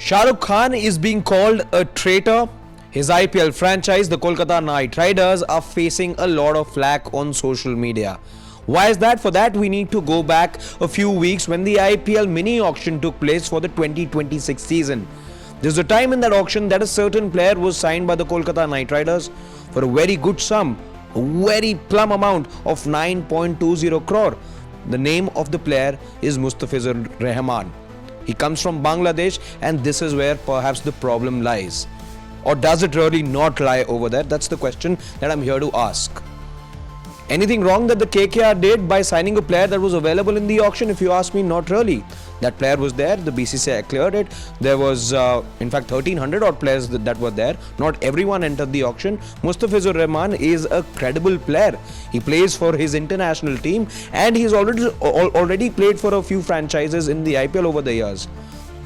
Shah Rukh Khan is being called a traitor. His IPL franchise, the Kolkata Knight Riders, are facing a lot of flack on social media. Why is that? For that, we need to go back a few weeks when the IPL mini auction took place for the 2026 season. There's a time in that auction that a certain player was signed by the Kolkata Knight Riders for a very good sum, a very plum amount of 9.20 crore. The name of the player is Mustafizur Rahman. He comes from Bangladesh, and this is where perhaps the problem lies. Or does it really not lie over there? That's the question that I'm here to ask. Anything wrong that the KKR did by signing a player that was available in the auction? If you ask me, not really. That player was there, the BCCI cleared it. There was, in fact, 1,300 odd players that were there. Not everyone entered the auction. Mustafizur Rahman is a credible player. He plays for his international team, and he's already played for a few franchises in the IPL over the years.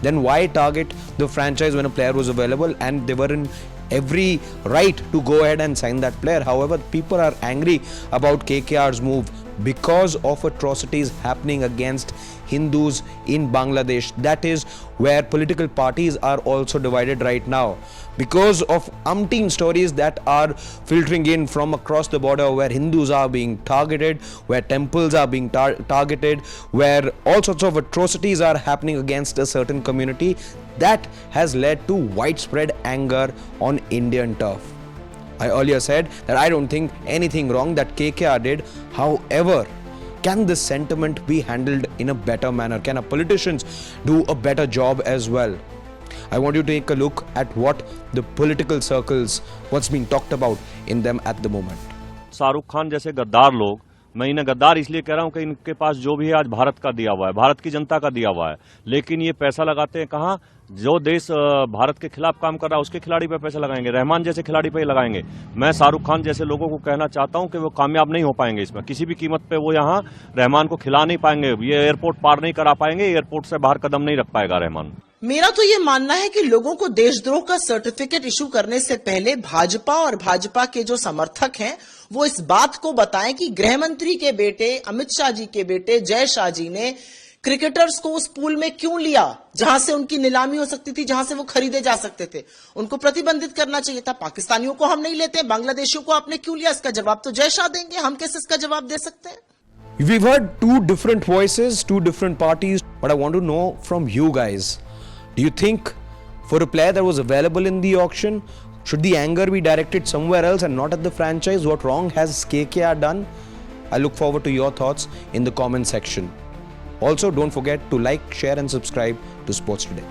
Then why target the franchise when a player was available and they were in every right to go ahead and sign that player? However, people are angry about KKR's move because of atrocities happening against Hindus in Bangladesh. That is where political parties are also divided right now, because of umpteen stories that are filtering in from across the border, where Hindus are being targeted, where temples are being targeted, where all sorts of atrocities are happening against a certain community. That has led to widespread anger on Indian turf. I earlier said that I don't think anything wrong that KKR did. However, can this sentiment be handled in a better manner? Can our politicians do a better job as well? I want you to take a look at what the political circles, what's being talked about in them at the moment. Shahrukh Khan जैसे गद्दार लोग, मैं इन्हें गद्दार इसलिए कह रहा हूं कि इनके पास जो भी है आज भारत का दिया हुआ है, भारत की जनता का दिया हुआ है, लेकिन ये पैसा लगाते हैं कहां? जो देश भारत के खिलाफ काम कर रहा है उसके खिलाड़ी पे पैसे लगाएंगे, रहमान जैसे खिलाड़ी पे लगाएंगे। मैं शाहरुख खान जैसे लोगों को कहना चाहता हूं कि वो कामयाब नहीं हो पाएंगे इसमें, किसी भी कीमत पे वो यहां रहमान को खिला नहीं पाएंगे, ये एयरपोर्ट पार नहीं करा पाएंगे, एयरपोर्ट से बाहर कदम नहीं रख पाएगा रहमान। मेरा तो ये मानना है कि लोगों को देशद्रोह का सर्टिफिकेट इशू करने से पहले भाजपा और भाजपा के जो समर्थक हैं वो इस बात को बताएं कि गृह मंत्री के बेटे, अमित शाह जी के बेटे जय शाह जी ने क्रिकेटर्स को उस पूल में क्यों लिया जहां से उनकी नीलामी हो सकती थी, जहां से वो खरीदे जा सकते थे। उनको प्रतिबंधित करना चाहिए था। पाकिस्तानियों को हम नहीं लेते, बांग्लादेशियों को आपने क्यों लिया? इसका जवाब तो जय शाह देंगे, हम कैसे इसका जवाब दे सकते हैं? We've heard two different voices, two different parties, but I want to know from you guys. Do you think for a player that was available in the auction, should the anger be directed somewhere else and not at the franchise? What wrong has KKR done? I look forward to your thoughts in the comment section. Also, don't forget to like, share and subscribe to Sports Today.